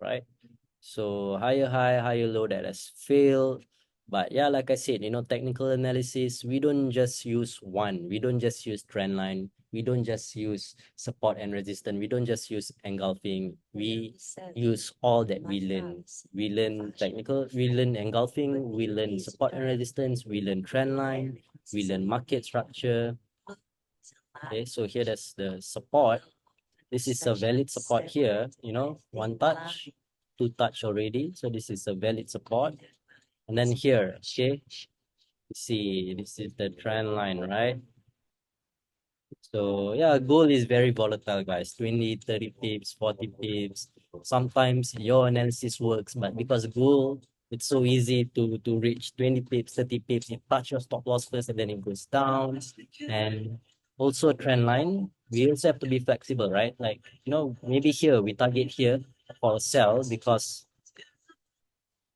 right? So higher high, higher low, that has failed. But yeah, like I said, technical analysis, we don't just use one. We don't just use trend line. We don't just use support and resistance. We don't just use engulfing. We use all that we learn. We learn technical, we learn engulfing, we learn support and resistance, we learn trend line, we learn market structure. Okay, so here that's the support. This is a valid support here, one touch, two touch already. So this is a valid support. And then here, okay, see, this is the trend line, right? So yeah, gold is very volatile, guys. 20, 30 pips, 40 pips. Sometimes your analysis works, but because gold, it's so easy to reach 20 pips, 30 pips. You touch your stop loss first and then it goes down. And also trend line, we also have to be flexible, right? Like, maybe here we target here for a sell because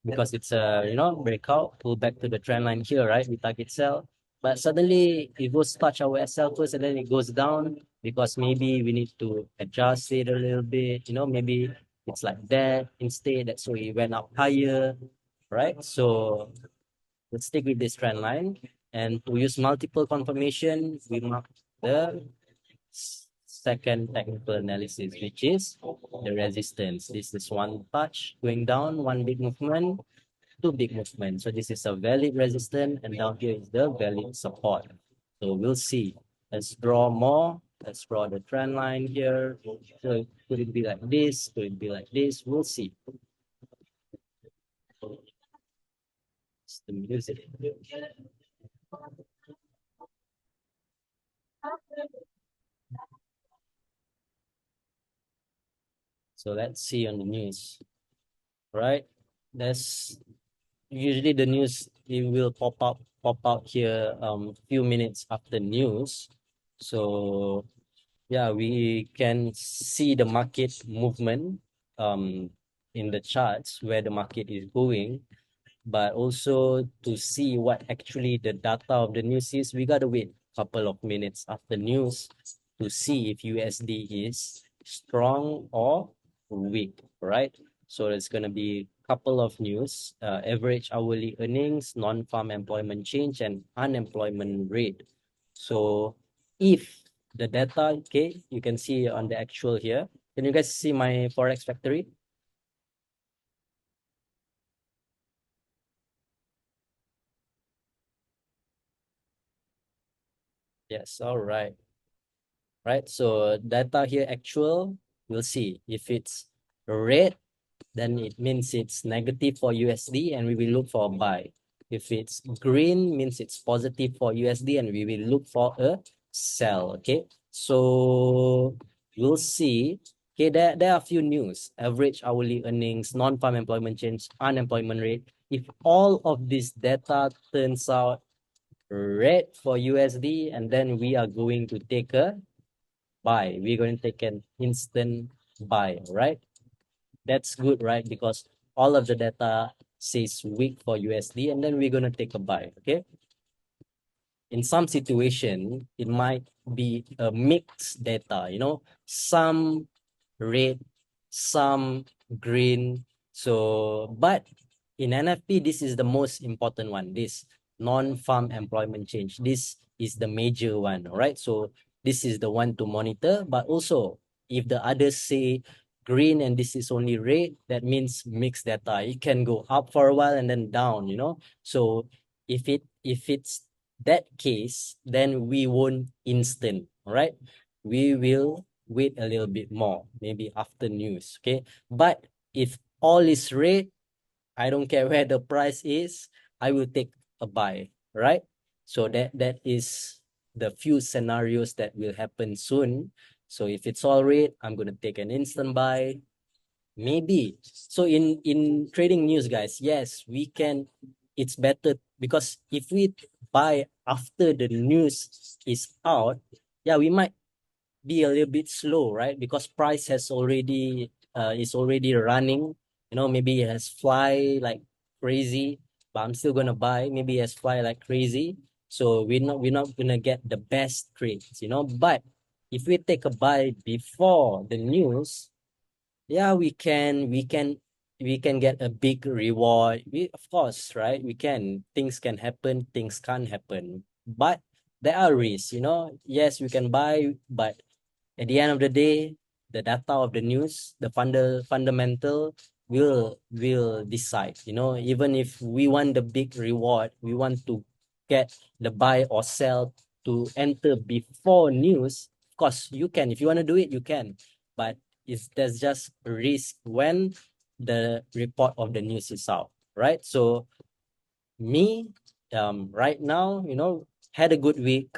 it's a breakout, pull back to the trend line here, right? We target sell, but suddenly it goes touch our SL first and then it goes down because maybe we need to adjust it a little bit, maybe it's like that instead. That's why it went up higher, right? So let's stick with this trend line, and to use multiple confirmation, we mark the second technical analysis, which is the resistance. This is one touch going down, one big movement, two big movements. So this is a valid resistance, and down here is the valid support. So we'll see. Let's draw more. Let's draw the trend line here. So could it be like this? Could it be like this? We'll see. It's the music. So let's see on the news, right? That's usually the news, it will pop out here few minutes after news. So yeah, we can see the market movement in the charts where the market is going, but also to see what actually the data of the news is, we gotta wait a couple of minutes after news to see if USD is strong or weak, right? So it's gonna be a couple of news, average hourly earnings, non-farm employment change, and unemployment rate. So if the data, okay, you can see on the actual here. Can you guys see my Forex Factory? Yes, all right. Right? So data here actual, we'll see. If it's red, then it means it's negative for USD and we will look for a buy. If it's green, means it's positive for USD and we will look for a sell. Okay. So we'll see. Okay, there are a few news. Average hourly earnings, non-farm employment change, unemployment rate. If all of this data turns out red for USD, and then we are going to take a buy. We're going to take an instant buy, right? That's good, right? Because all of the data says weak for USD, and then we're going to take a buy, okay? In some situation, it might be a mixed data, some red, some green. So, but in NFP, this is the most important one, this non-farm employment change. This is the major one, right? So this is the one to monitor, but also if the others say green and this is only red, that means mixed data. It can go up for a while and then down, So if it's that case, then we won't instant, right? We will wait a little bit more, maybe after news, okay? But if all is red, I don't care where the price is, I will take a buy, right? So that is the few scenarios that will happen soon. So if it's all red, I'm going to take an instant buy. Maybe. So in trading news, guys, yes, we can, it's better because if we buy after the news is out, yeah, we might be a little bit slow, right? Because price has already is already running, maybe it has fly like crazy, but I'm still gonna buy. Maybe it has fly like crazy. So we're not gonna get the best trades, But if we take a buy before the news, yeah, we can get a big reward. Of course, right? We can. Things can happen, things can't happen. But there are risks, you know. Yes, we can buy, but at the end of the day, the data of the news, the fundamental will decide. You know, even if we want the big reward, we want to get the buy or sell to enter before news. Of course, you can. If you want to do it, you can. But there's just a risk when the report of the news is out, right? So me, right now, you know, had a good week,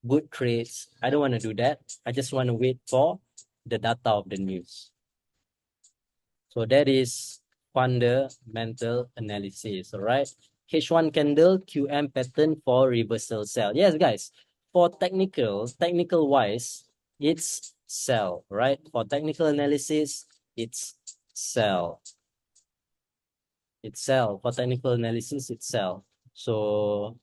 good trades. I don't want to do that. I just want to wait for the data of the news. So that is fundamental analysis. All right. H1 candle QM pattern for reversal sell. Yes, guys. For technical wise, it's sell, right? For technical analysis, it's sell. It's sell. For technical analysis, it's sell. So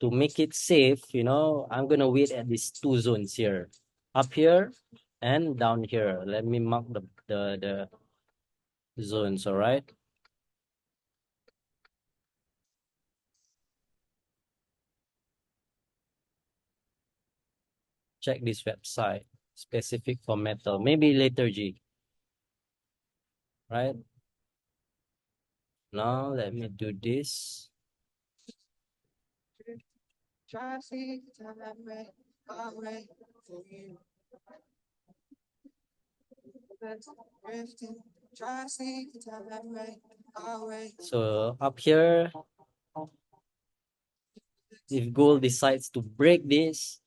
to make it safe, you know, I'm gonna wait at these two zones here, up here and down here. Let me mark the zones. All right. Check this website specific for metal. Maybe later, G. Right now, let me do this. So up here, if gold decides to break this,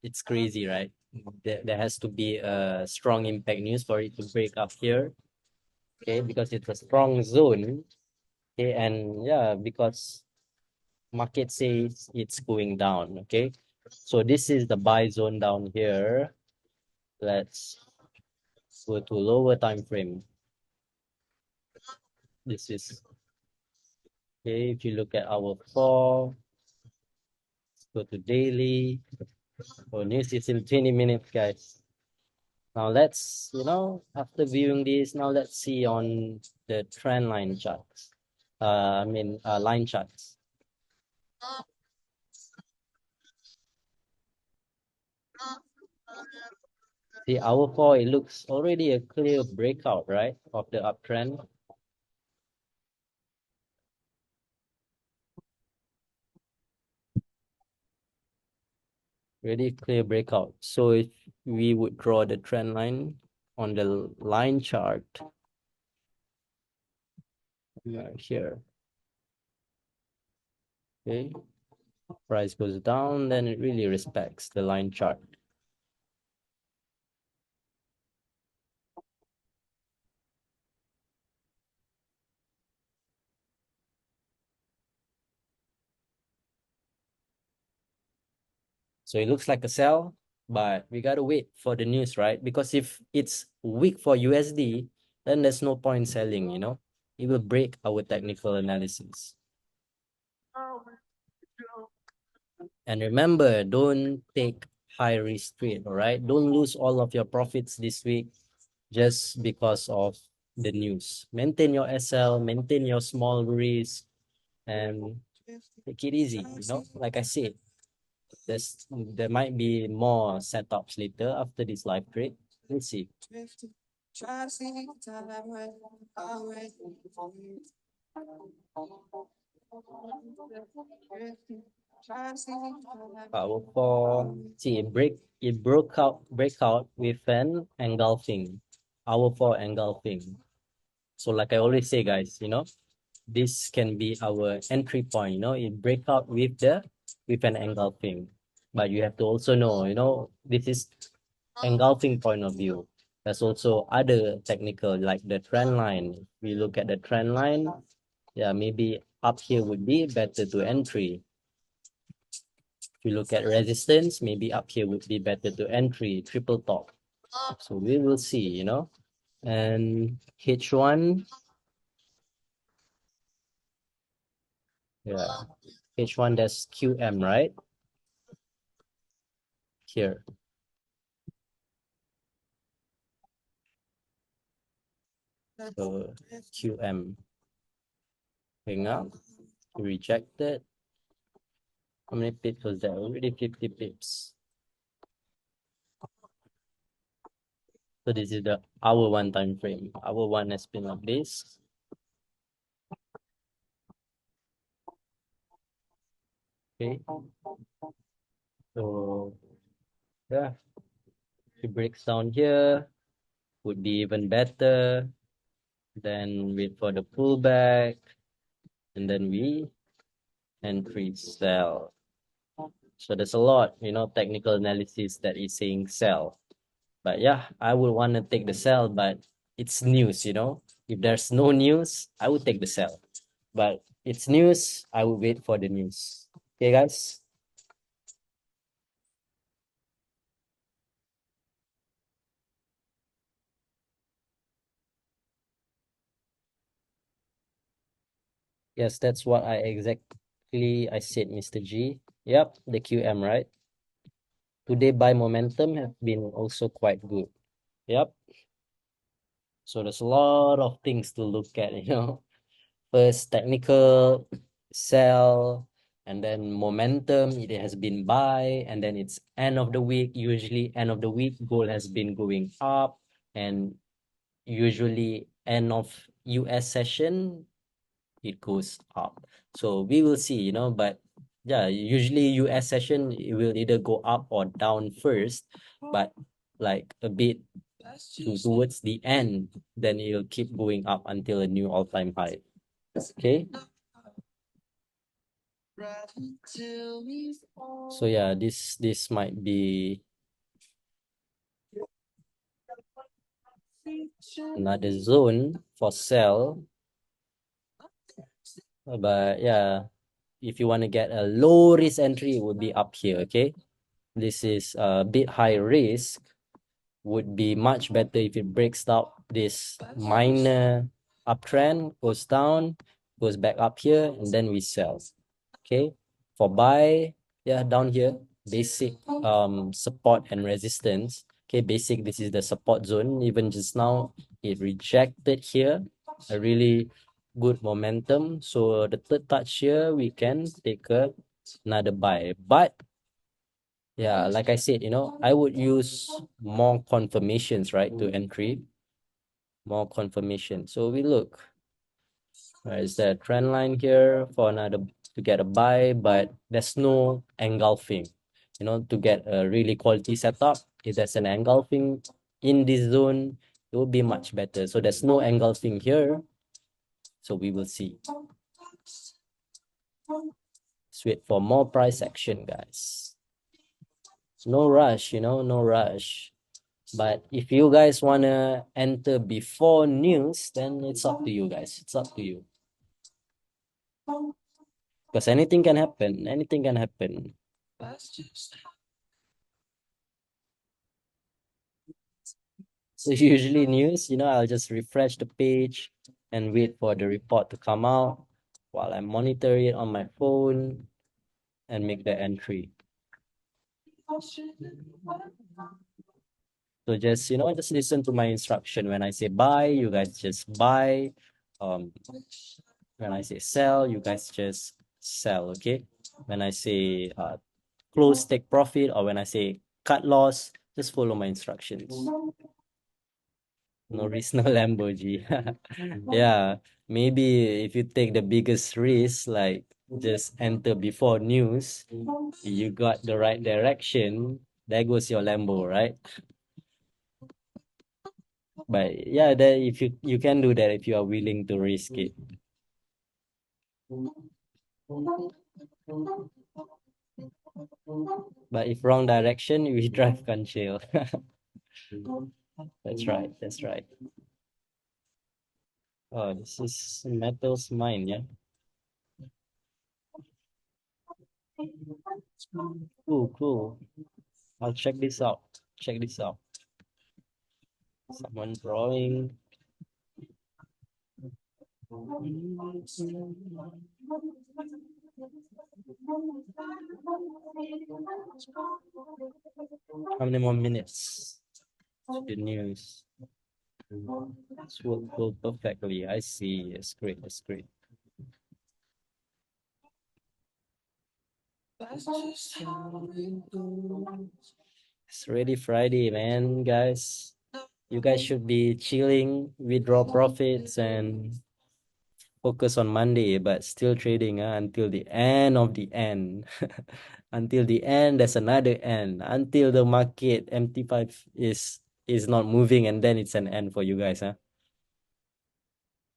it's crazy, right? There has to be a strong impact news for it to break up here. Okay, because it's a strong zone. Okay, and yeah, because market says it's going down. Okay, so this is the buy zone down here. Let's go to lower time frame. This is okay. If you look at our fall, go to daily. Oh, news is in 20 minutes, guys. Now let's, you know, after viewing this, now let's see on the trend line charts. Line charts. See, our fall, it looks already a clear breakout, right, of the uptrend. Really clear breakout. So if we would draw the trend line on the line chart here, okay, price goes down, then it really respects the line chart. So it looks like a sell, but we gotta wait for the news, right? Because if it's weak for USD, then there's no point selling, you know? It will break our technical analysis. And remember, don't take high risk trade, all right? Don't lose all of your profits this week just because of the news. Maintain your SL, maintain your small risk, and take it easy, you know? Like I said, there might be more setups later after this live trade. We'll see. Power four. See, it break out with an engulfing. Power four engulfing. So like I always say, guys, you know, this can be our entry point, you know, it break out with an engulfing. But you have to also know, you know, this is engulfing point of view. There's also other technical like the trend line. If we look at the trend line, yeah, maybe up here would be better to entry. If you look at resistance, maybe up here would be better to entry, triple top. So we will see, you know. And H1, yeah, H1 that's QM, right? Here. So QM going up, rejected. How many pips was that? Already 50 pips. So this is the hour one time frame. Hour one has been like this. Okay. So yeah, if it breaks down here, would be even better. Then wait for the pullback, and then we entry sell. So there's a lot, technical analysis that is saying sell. But yeah, I would want to take the sell, but it's news. If there's no news, I would take the sell. But it's news, I would wait for the news. Okay, guys? Yes, that's what I said, Mr. G. Yep, the QM, right? Today buy momentum have been also quite good. Yep. So there's a lot of things to look at. First, technical, sell, and then momentum, it has been buy, and then it's end of the week. Usually, end of the week, gold has been going up, and usually, end of US session, it goes up. So we will see, but yeah, usually US session, it will either go up or down first, but like a bit towards the end, then it'll keep going up until a new all-time high. Okay. So yeah, this might be another zone for sell. But yeah, if you want to get a low risk entry, it would be up here. Okay. This is a bit high risk. Would be much better if it breaks out this minor uptrend, goes down, goes back up here, and then we sell. Okay. For buy, yeah, down here, basic support and resistance. Okay, basic, this is the support zone. Even just now, it rejected here, a really good momentum. So the third touch here, we can take another buy. But yeah, like I said, I would use more confirmations, right, to entry, more confirmation. So we look, is there a trend line here for another to get a buy, but there's no engulfing. To get a really quality setup, if there's an engulfing in this zone, it will be much better. So there's no engulfing here. So we will see. Let's wait for more price action, guys. No rush, no rush. But if you guys want to enter before news, then it's up to you guys. It's up to you. Because anything can happen. Anything can happen. So usually news, I'll just refresh the page and wait for the report to come out while I monitor it on my phone and make the entry. So just listen to my instruction. When I say buy, you guys just buy. When I say sell, you guys just sell, okay? When I say close, take profit, or when I say cut loss, just follow my instructions. No risk, no Lamborghini. Yeah, maybe if you take the biggest risk, like just enter before news, you got the right direction, there goes your Lambo, right? But yeah, that if you can do that if you are willing to risk it. But if wrong direction, we drive conceal. That's right. That's right. Oh, this is metals mine, yeah. Cool, cool. I'll check this out. Check this out. Someone drawing. How many more minutes to the news? This will go perfectly. I see. It's great. It's great. It's already Friday, man, guys. You guys should be chilling, withdraw profits, and focus on Monday, but still trading until the end of the end. Until the end, there's another end. Until the market MT5 is not moving, and then it's an end for you guys, huh?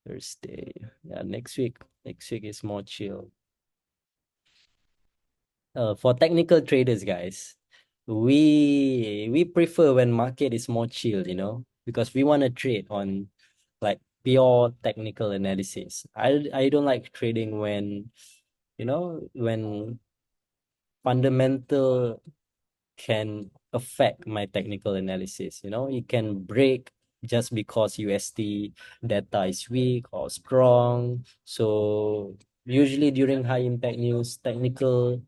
Thursday. Yeah, next week. Next week is more chill. For technical traders, guys, we prefer when market is more chill, because we want to trade on like pure technical analysis. I don't like trading when fundamental can affect my technical analysis. It can break just because USD data is weak or strong. So usually during high impact news, technical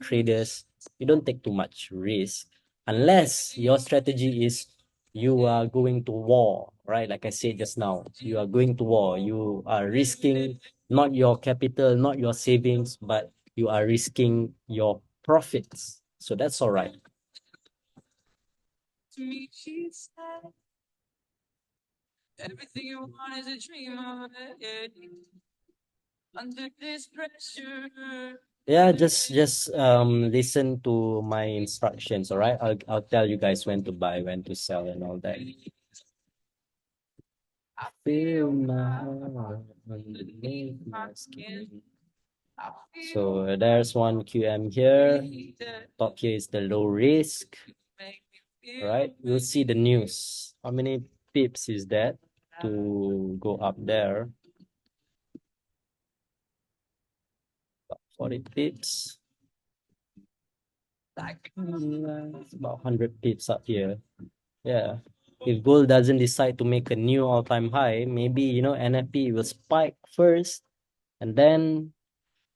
traders, you don't take too much risk unless your strategy is you are going to war, right? Like I said just now, you are going to war. You are risking not your capital, not your savings, but you are risking your profits. So that's all right. Yeah, just listen to my instructions, all right? I'll tell you guys when to buy, when to sell, and all that. Feel my heart underneath my skin. So there's one QM here. Top here is the low risk. All right, we'll see the news. How many pips is that to go up there? 40 pips. It's about 100 pips up here. Yeah. If gold doesn't decide to make a new all-time high, maybe, NFP will spike first, and then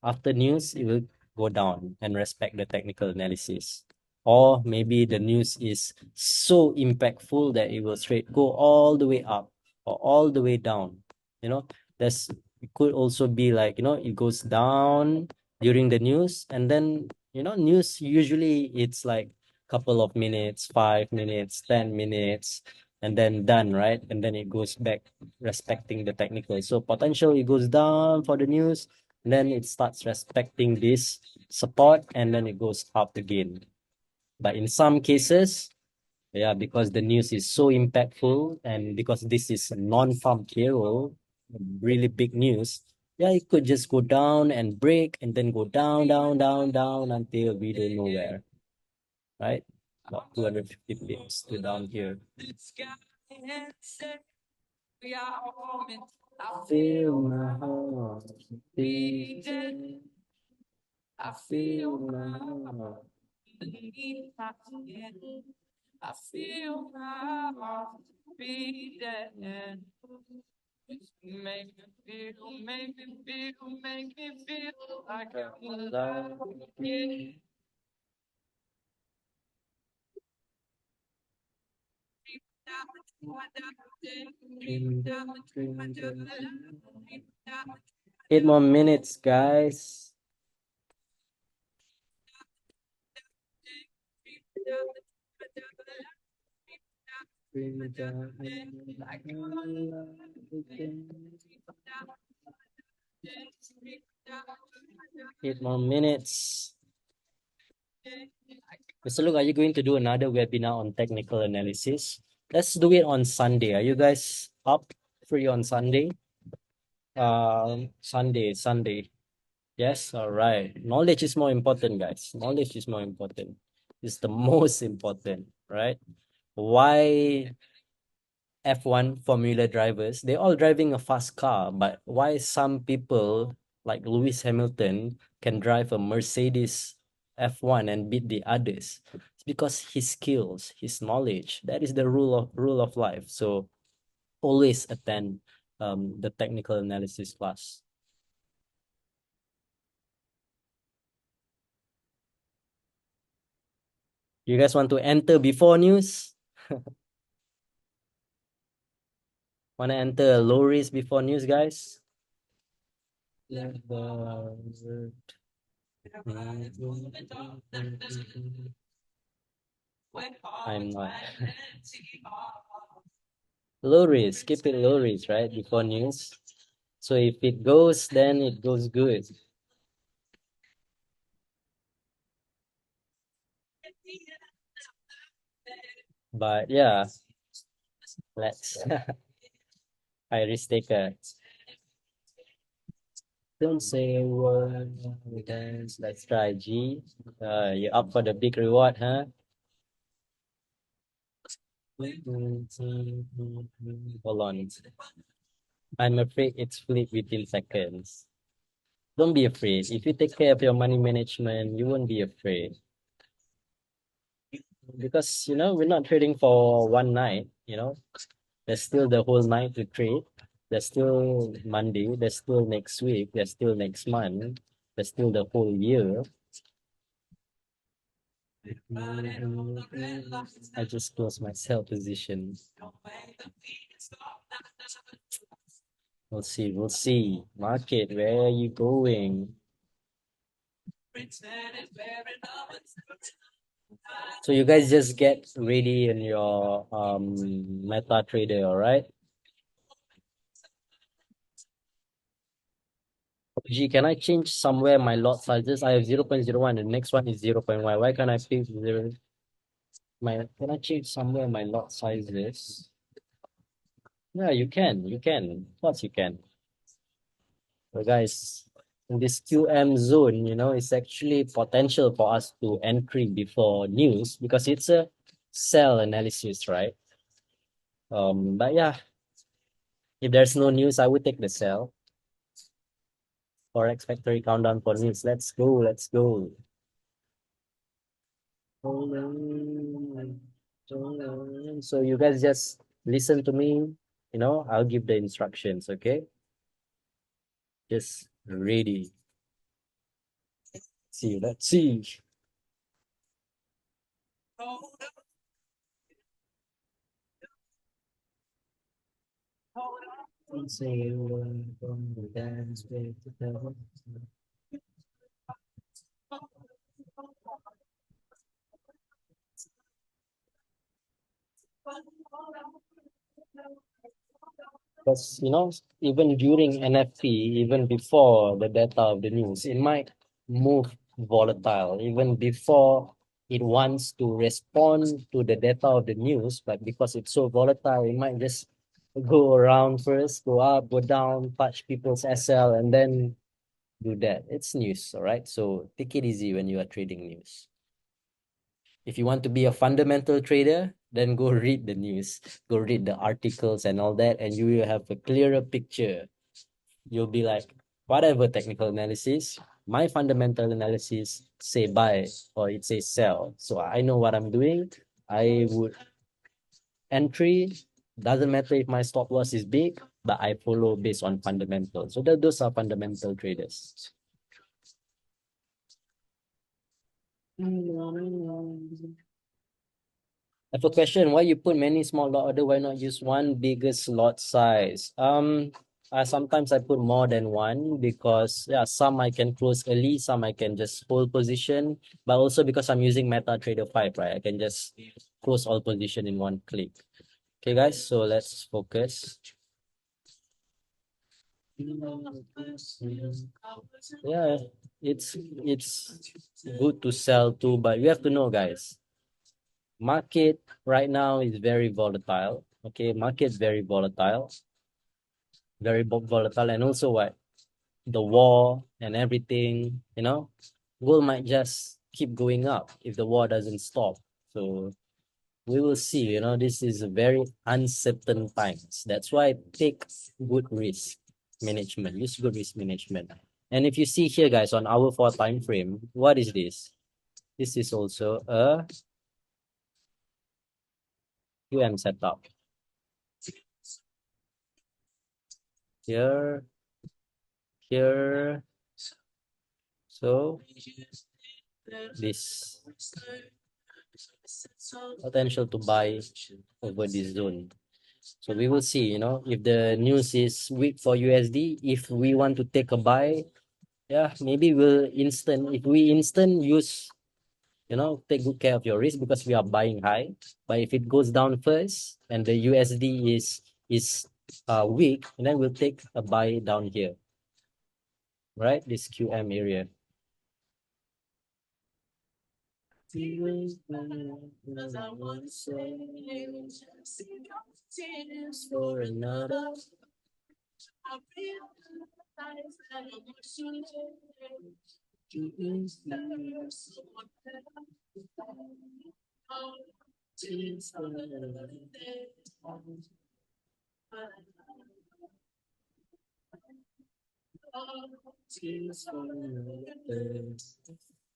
after news, it will go down and respect the technical analysis. Or maybe the news is so impactful that it will straight go all the way up or all the way down. You know, there's it could also be like, it goes down during the news, and then, news usually it's like couple of minutes, 5 minutes, 10 minutes, and then done, right? And then it goes back respecting the technical. So potential it goes down for the news, then it starts respecting this support, and then it goes up again. But in some cases, yeah, because the news is so impactful and because this is a non-farm payroll, really big news, yeah, it could just go down and break and then go down, down, down, down until we don't know where, right? About 250 pips to down here. Feel my heart beating. I feel my heart. I feel my heart beating. Make me feel, make me feel, make me feel like I'm alive again. Dream. 8 more minutes, guys. Like I'm alive again. 8 more minutes. Mr. Luke, are you going to do another webinar on technical analysis? Let's do it on Sunday. Are you guys up free on Sunday? Sunday. Yes, all right. Knowledge is more important, guys. Knowledge is more important. It's the most important, right? Why F1 Formula drivers, they're all driving a fast car, but why some people like Lewis Hamilton can drive a Mercedes F1 and beat the others? It's because his skills, his knowledge. That is the rule of life. So always attend the technical analysis class. You guys want to enter before news? Wanna enter a low risk before news, guys? I'm not. Low risk, keep it low risk, right? Before news. So if it goes, then it goes good. But yeah, let's high risk taker. Don't say a word. Let's try G. You up for the big reward, huh? Hold on. I'm afraid it's flipped within seconds. Don't be afraid. If you take care of your money management, you won't be afraid. Because, we're not trading for one night, There's still the whole night to trade. There's still Monday. There's still next week. There's still next month. There's still the whole year. I just closed my sell position. We'll see. We'll see. Market, where are you going? So you guys just get ready in your MetaTrader, all right? Gee, can I change somewhere my lot sizes? I have 0.01. The next one is 0.1. Why can't I pick 0? Can I change somewhere my lot sizes? Yeah, you can. You can. Of course you can. So guys, in this QM zone, it's actually potential for us to entry before news because it's a sell analysis, right? But yeah, if there's no news, I would take the sell. Forex Factory countdown for news. Let's go. Let's go. So you guys just listen to me. I'll give the instructions. Okay, just ready. See. Let's see. Because even during NFP, even before the data of the news, it might move volatile. Even before it wants to respond to the data of the news, but because it's so volatile, it might just go around first, go up, go down, touch people's SL, and then do that. It's news, all right? So take it easy when you are trading news. If you want to be a fundamental trader, then go read the news, go read the articles and all that, and you will have a clearer picture. You'll be like, whatever technical analysis, my fundamental analysis say buy or it says sell. So I know what I'm doing. I would entry, doesn't matter if my stop loss is big, but I follow based on fundamentals. So those are fundamental traders. I have a question. Why you put many small lot order? Why not use one biggest lot size? Sometimes I put more than one because some I can close early, some I can just hold position, but also because I'm using MetaTrader 5, right? I can just close all position in one click. Okay, guys, so let's focus. Yeah, it's good to sell too, but you have to know, guys. Market right now is very volatile. Okay, market very volatile, and also what the war and everything. Gold might just keep going up if the war doesn't stop. So we will see. This is a very uncertain times. That's why take good risk management. Use good risk management. And if you see here, guys, on our 4 time frame, what is this? This is also a QM setup. Here, here. So this potential to buy over this zone. So we will see, if the news is weak for USD, if we want to take a buy, yeah, maybe we'll if we instant use, take good care of your risk because we are buying high. But if it goes down first and the USD is weak, and then we'll take a buy down here, right? This QM area. For another.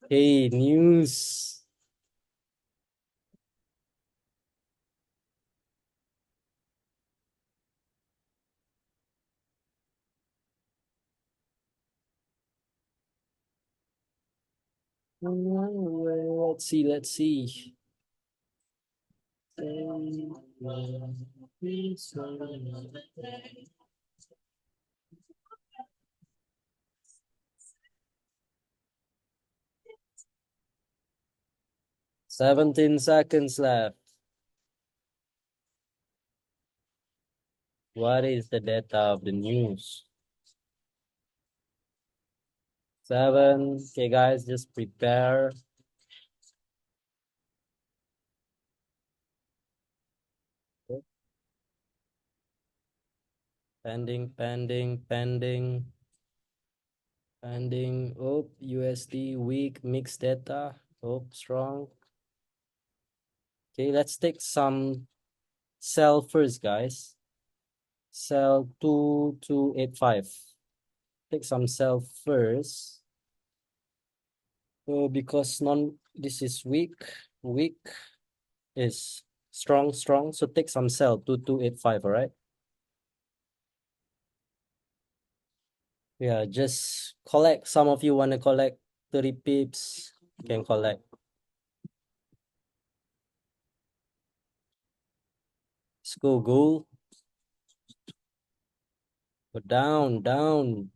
Hey, news. Let's see, let's see. 17 seconds left. What is the data of the news? 7. Okay, guys, just prepare. Pending, pending, pending. Pending. Oh, USD weak, mixed data. Oh, strong. Okay, let's take some sell first, guys. Sell 2285. Take some sell first. Because this is weak is strong. So take some sell 2285, all right? Yeah, just collect. Some of you want to collect 30 pips, you can collect. Let's go, gold. Go down, down.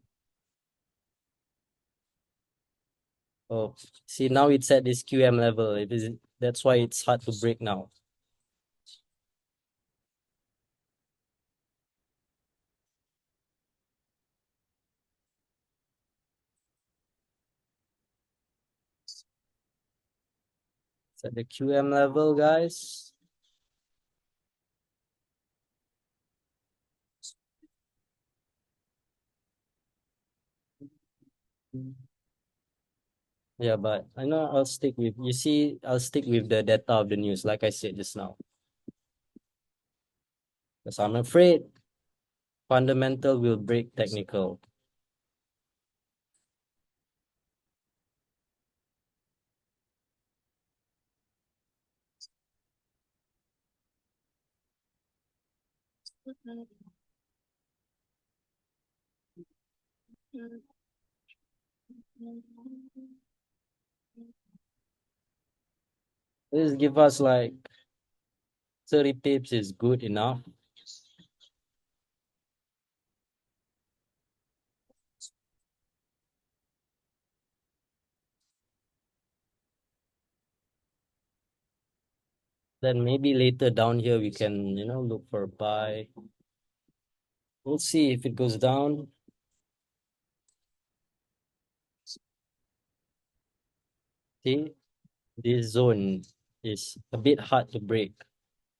Oh, see, now it's at this QM level. That's why it's hard to break now. It's at the QM level, guys. Yeah, but I know I'll stick with, I'll stick with the data of the news, like I said just now. Because I'm afraid fundamental will break technical. Just give us like 30 pips is good enough. Then maybe later down here we can, look for a buy. We'll see if it goes down. See, this zone is a bit hard to break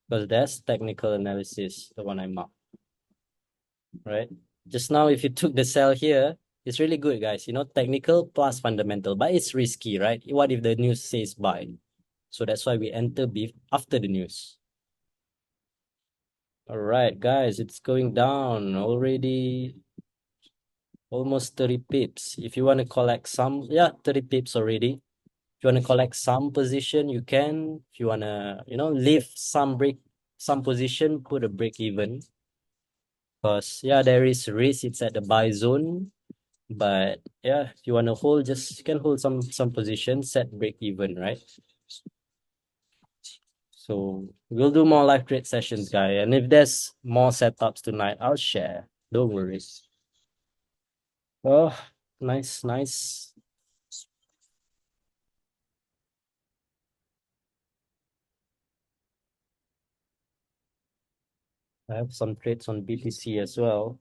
because that's technical analysis, the one I marked, right? Just now, if you took the sell here, it's really good, guys. Technical plus fundamental, but it's risky, right? What if the news says buy? So that's why we enter beef after the news. All right, guys, it's going down already. Almost 30 pips. If you want to collect some, 30 pips already. If you want to collect some position, you can. If you want to, leave some position, put a break even. Because, there is risk. It's at the buy zone. But, if you want to hold, you can hold some position, set break even, right? So we'll do more live trade sessions, guy. And if there's more setups tonight, I'll share. Don't worry. Oh, nice, nice. I have some trades on BTC as well.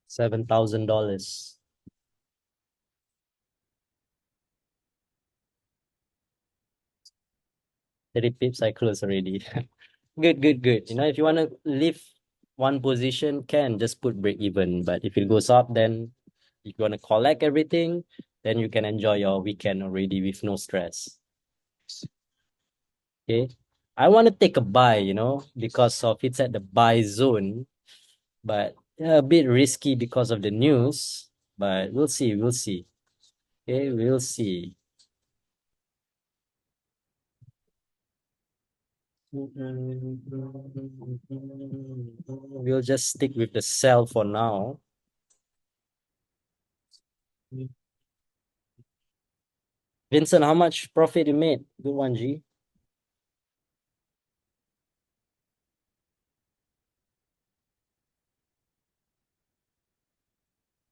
$7,000. 30 pips, I close already. Good, good, good. You know, if you want to leave one position, can just put break even. But if it goes up, then if you want to collect everything, then you can enjoy your weekend already with no stress. Okay. I want to take a buy, you know, because of it's at the buy zone, but yeah, a bit risky because of the news. But we'll see, we'll see. Okay, we'll see. We'll just stick with the sell for now. Vincent, how much profit you made? Good one, G.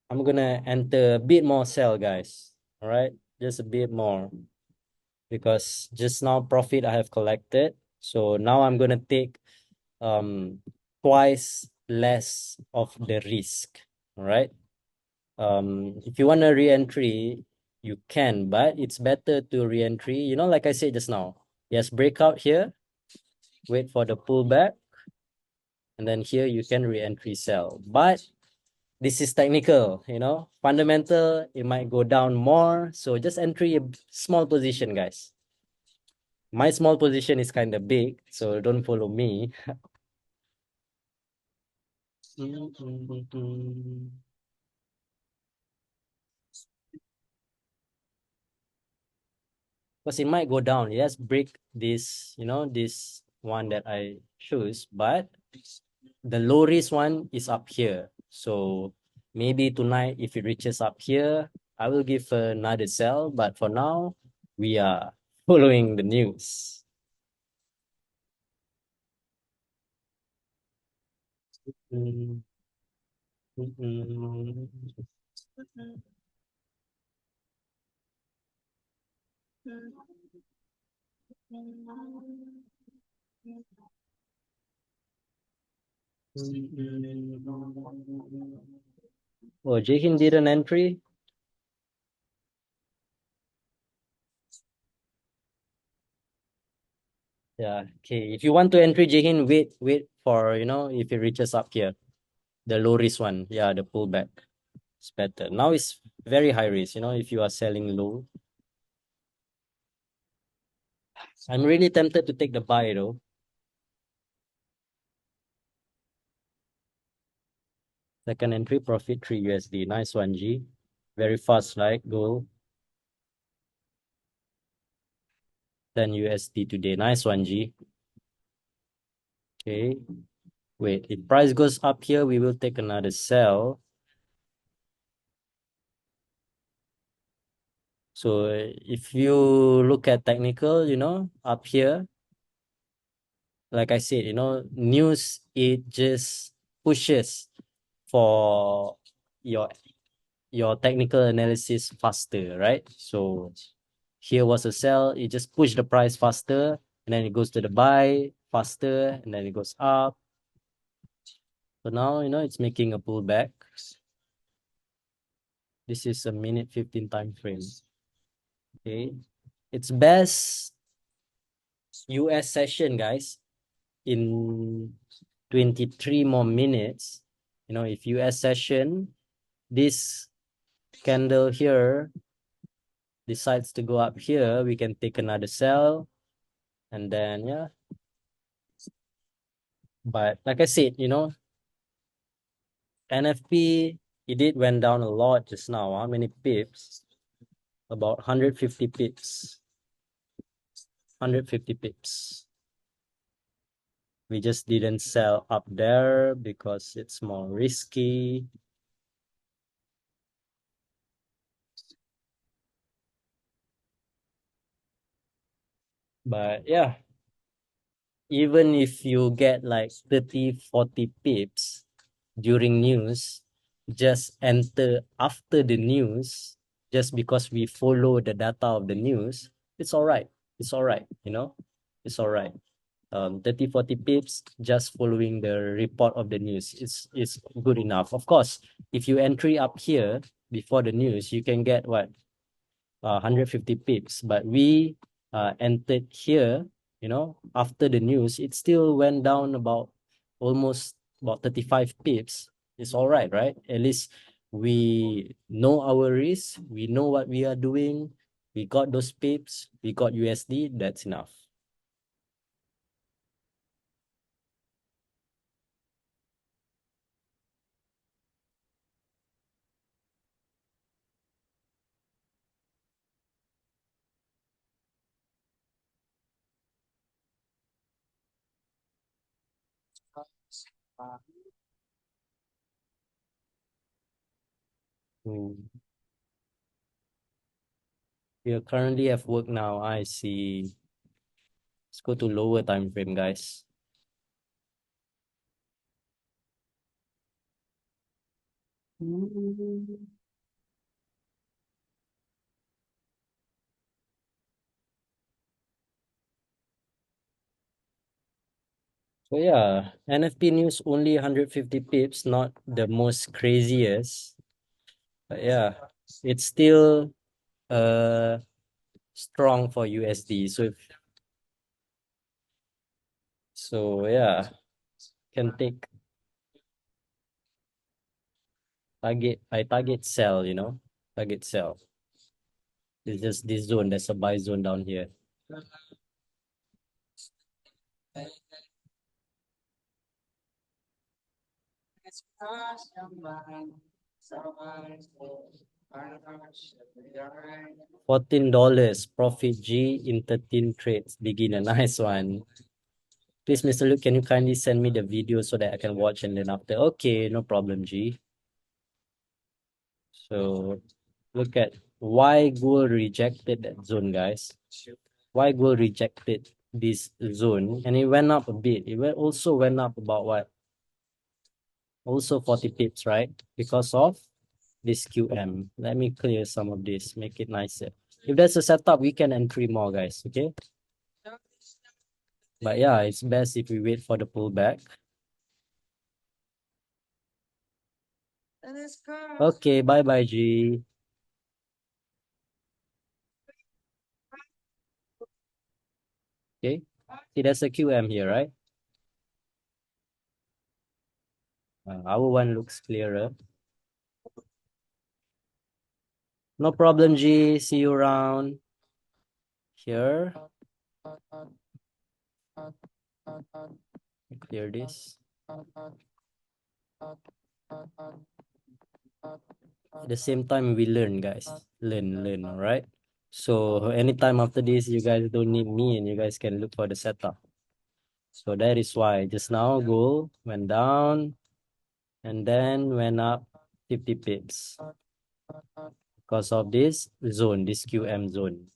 I'm gonna enter a bit more sell, guys. All right, just a bit more because just now profit I have collected. So now I'm gonna take twice less of the risk. All right. If you want a re-entry, you can, but it's better to re-entry. You know, like I said just now, yes, breakout here, wait for the pullback, and then here you can re-entry sell. But this is technical, you know, fundamental, it might go down more. So just entry a small position, guys. My small position is kind of big, so don't follow me. Because it might go down. It has break this, you know, this one that I choose, but the low risk one is up here. So maybe tonight, if it reaches up here, I will give another sell. But for now, we are following the news. Mm, mm, mm. Oh, Jahin did an entry. Yeah. Okay. If you want to entry Jahin, wait for, you know, if it reaches up here, the low risk one. Yeah, the pullback. It's better. Now it's very high risk, you know, if you are selling low. I'm really tempted to take the buy though. Second entry, profit 3 USD. Nice one, G. Very fast, right? Go 10 USD today. Nice one, G. Okay. Wait, if price goes up here, we will take another sell. So if you look at technical, you know, up here, like I said, you know, news, it just pushes for your technical analysis faster, right? So here was a sell, it just pushed the price faster, and then it goes to the buy faster, and then it goes up. So now, you know, it's making a pullback. This is a minute 15 time frame. Okay. It's best US session, guys, in 23 more minutes. You know, if US session, this candle here decides to go up here, we can take another sell. And then, yeah. But like I said, you know, NFP, it did went down a lot just now. How many pips? About 150 pips. 150 pips. We just didn't sell up there because it's more risky. But yeah, even if you get like 30, 40 pips during news, just enter after the news, just because we follow the data of the news, it's all right. It's all right, you know, it's all right. 30, 40 pips just following the report of the news is good enough. Of course, if you entry up here before the news, you can get what, 150 pips, but we entered here, you know, after the news, it still went down about almost about 35 pips. It's all right, right? At least we know our risk, we know what we are doing, we got those pips, we got USD, that's enough. Mm. You currently have work now. I see. Let's go to lower time frame, guys. So yeah, NFP news only 150 pips, not the most craziest. But yeah, it's still uh strong for USD. So yeah, can take target sell, you know. Target sell. It's just this zone, there's a buy zone down here. $14 profit G in 13 trades. Begin a nice one. Please, Mr. Luke, can you kindly send me the video so that I can watch and then after? Okay, no problem, G. So look at why gold rejected that zone, guys. Why gold rejected this zone, and it went up a bit. Also went up about what? Also 40 pips, right? Because of this QM. Let me clear some of this, make it nicer. If there's a setup, we can entry more, guys. Okay. But yeah, it's best if we wait for the pullback. Okay, bye bye, G. Okay. See, there's a QM here, right? Our one looks clearer. No problem, G. See you around here. Clear this. At the same time, we learn, guys. Learn, all right? So anytime after this, you guys don't need me and you guys can look for the setup. So that is why just now gold went down and then went up 50 pips because of this zone, this QM zone.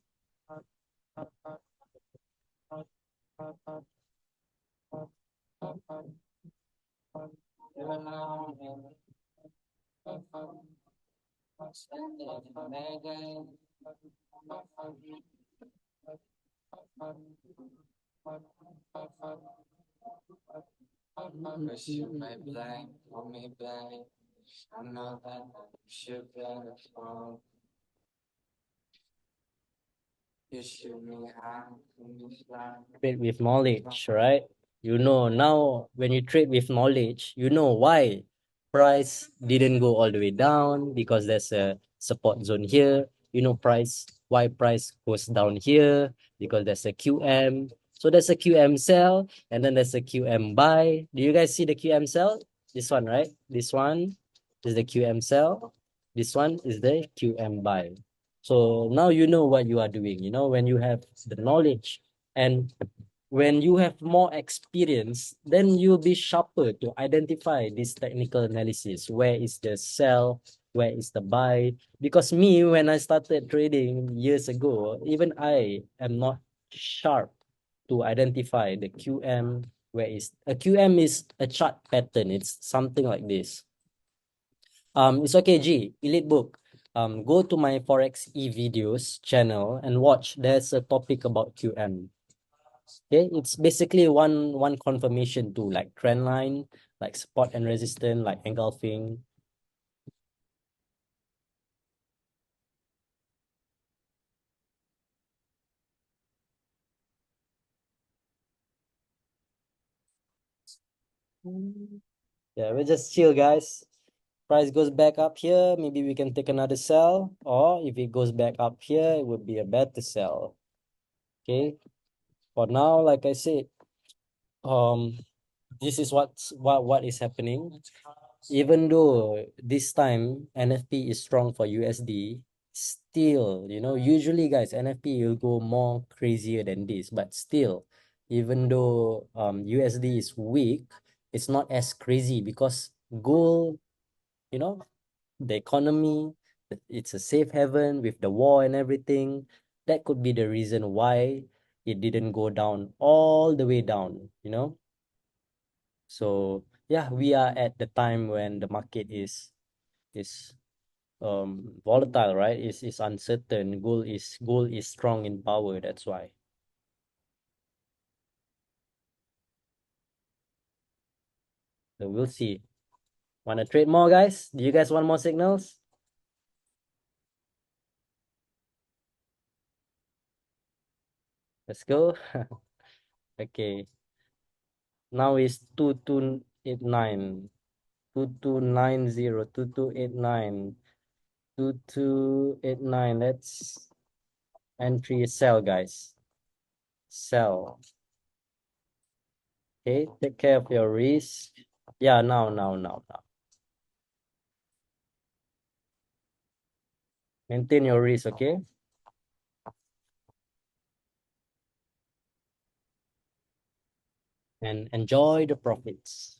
Trade with knowledge, right? You know, now when you trade with knowledge, you know why price didn't go all the way down because there's a support zone here. You know why price goes down here because there's a QM. So there's a QM sell and then there's a QM buy. Do you guys see the QM sell? This one, right? This one is the QM sell. This one is the QM buy. So now you know what you are doing, you know, when you have the knowledge and when you have more experience, then you'll be sharper to identify this technical analysis. Where is the sell? Where is the buy? Because me, when I started trading years ago, even I am not sharp to identify the QM. Where is a QM is a chart pattern. It's something like this. It's okay, G, Elite Book. Go to my Forex E videos channel and watch. There's a topic about QM. Okay, it's basically one confirmation to like trend line, like support and resistance, like engulfing. Yeah, we just chill, guys. Price goes back up here, maybe we can take another sell, or if it goes back up here, it would be a better sell. Okay, for now, like I said, um, this is what is happening. Even though this time NFP is strong for USD, still, usually guys, NFP will go more crazier than this, but still, even though USD is weak, it's not as crazy because gold, you know, the economy, it's a safe haven with the war and everything. That could be the reason why it didn't go down all the way down. So yeah, we are at the time when the market is volatile, right? Is uncertain. Gold is strong in power. That's why. So we'll see. Wanna trade more, guys? Do you guys want more signals? Let's go. Okay. Now is 2289. 2290. 2289. 2289. Let's entry sell, guys. Sell. Okay. Take care of your risk. Yeah, now. Maintain your risk, okay? And enjoy the profits.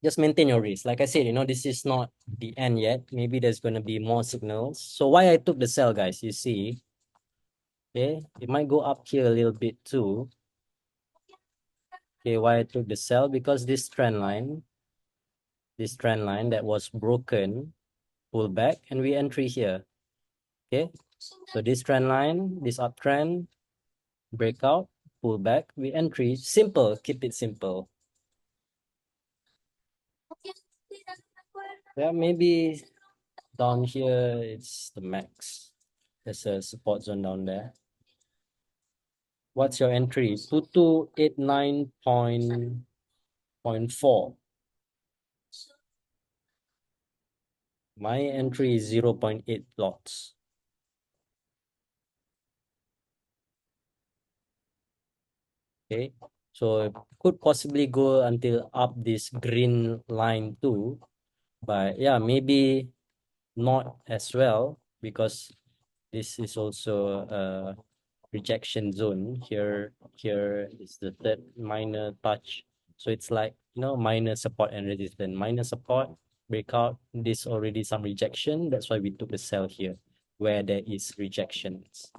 Just maintain your risk. Like I said, this is not the end yet. Maybe there's going to be more signals. So why I took the sell, guys, you see, okay, it might go up here a little bit too. Okay, why I took the sell? Because this trend line that was broken, pull back, and we entry here. Okay, so this trend line, this uptrend, breakout, pull back, we entry. Simple, keep it simple. Yeah, maybe down here it's the max. There's a support zone down there. What's your entry? 2289.4. My entry is 0.8 lots. Okay. So it could possibly go until up this green line too. But yeah, maybe not as well because this is also a rejection zone. Here is the third minor touch. So it's like, minor support and resistance. Minor support, breakout, this already some rejection. That's why we took the sell here where there is rejections.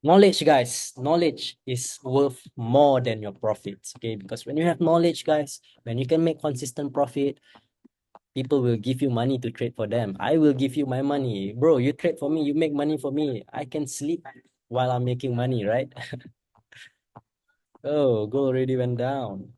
Knowledge, guys. Knowledge is worth more than your profits. Okay, because when you have knowledge, guys, when you can make consistent profit, people will give you money to trade for them. I will give you my money. Bro, you trade for me, you make money for me. I can sleep while I'm making money, right? Oh, gold already went down.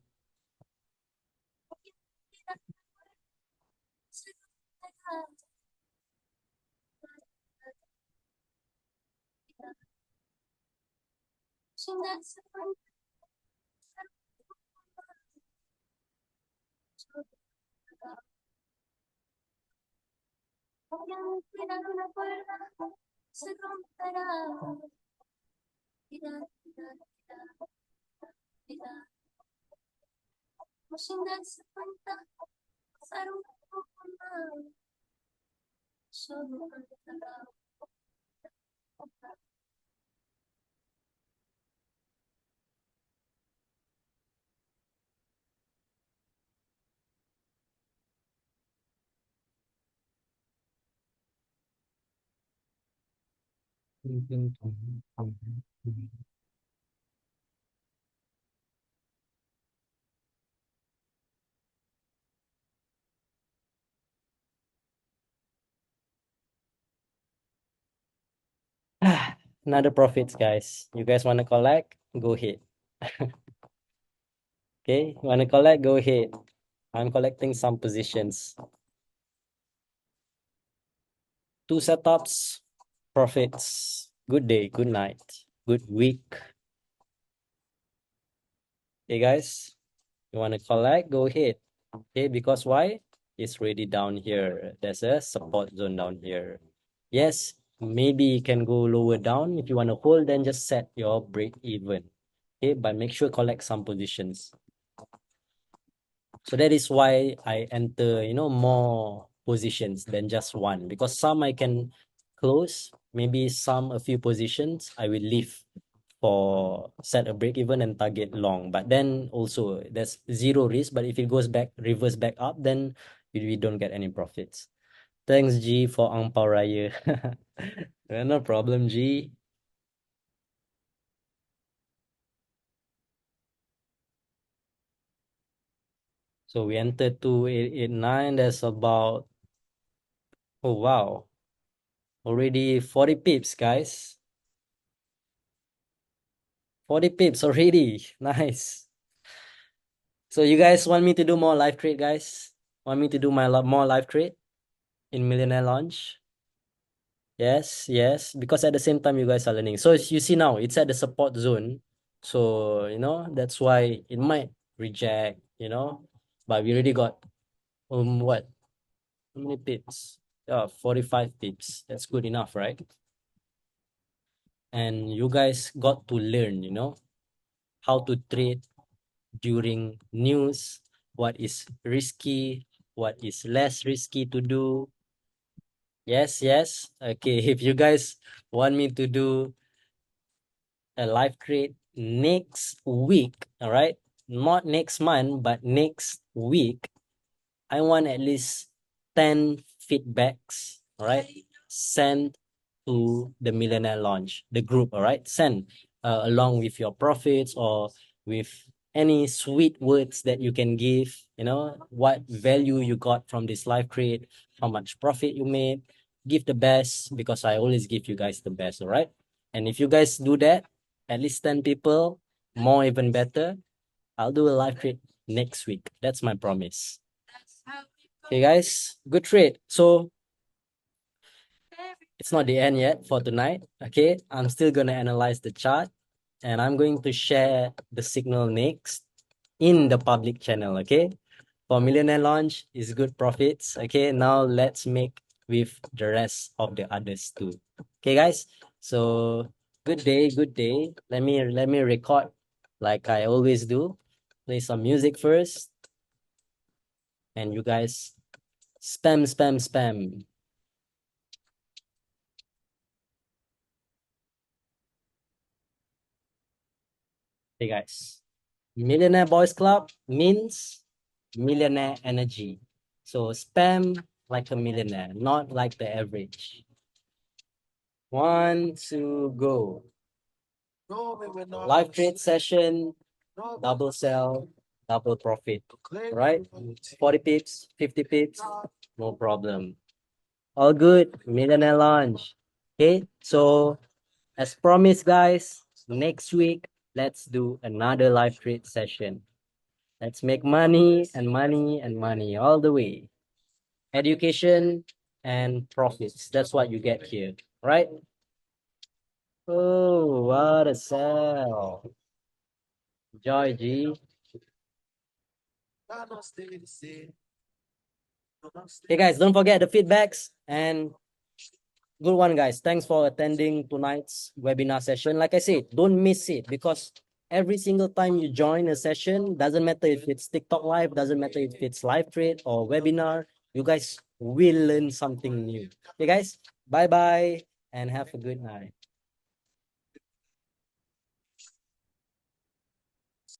Another profits, guys. You guys want to collect? Go ahead. Okay, want to collect? Go ahead. I'm collecting some positions. 2 setups, profits. Good day, good night, good week. Okay, guys, you want to collect? Go ahead. Okay, because why? It's already down here. There's a support zone down here. Yes, maybe you can go lower down. If you want to hold, then just set your break even. Okay, but make sure collect some positions. So that is why I enter, more positions than just one, because some I can close, maybe a few positions I will leave for set a break even and target long. But then also there's zero risk. But if it goes back, reverse back up, then we don't get any profits. Thanks, G, for Ang Pao Raya. No problem, G. So we entered 2889. That's about, oh wow, already 40 pips, guys. 40 pips already. Nice. So you guys want me to do more live trade, guys? Want me to do more live trade in Millionaire Launch? Yes, yes. Because at the same time, you guys are learning. So you see now, it's at the support zone. So, that's why it might reject. But we already got, what? How many pips? 45 pips. That's good enough, right? And you guys got to learn, how to trade during news, what is risky, what is less risky to do. Yes, yes. Okay, if you guys want me to do a live trade next week, all right? Not next month, but next week, I want at least 10 feedbacks, all right? Send to the Millionaire Launch, the group, all right? Send along with your profits or with any sweet words that you can give, what value you got from this live trade, how much profit you made. Give the best, because I always give you guys the best, all right? And if you guys do that, at least 10 people, more even better, I'll do a live trade next week. That's my promise. Okay, guys, good trade. So it's not the end yet for tonight. Okay, I'm still gonna analyze the chart, and I'm going to share the signal next in the public channel. Okay, for Millionaire Launch is good profits. Okay, now let's make with the rest of the others too. Okay, guys. So good day, good day. Let me record like I always do. Play some music first, and you guys spam, spam, spam. Hey guys, Millionaire Boys Club means millionaire energy. So spam like a millionaire, not like the average. 1, 2, go. Live trade session, double sell, double profit. Right? 40 pips, 50 pips, no problem. All good, millionaire launch. Okay, so as promised, guys, next week, let's do another live trade session. Let's make money and money and money all the way. Education and profits. That's what you get here, right? Oh, what a sell. Joy G. Hey guys, don't forget the feedbacks and good one, guys. Thanks for attending tonight's webinar session. Like I said, don't miss it, because every single time you join a session, doesn't matter if it's TikTok live, doesn't matter if it's live trade or webinar, you guys will learn something new. Okay, guys, bye bye and have a good night.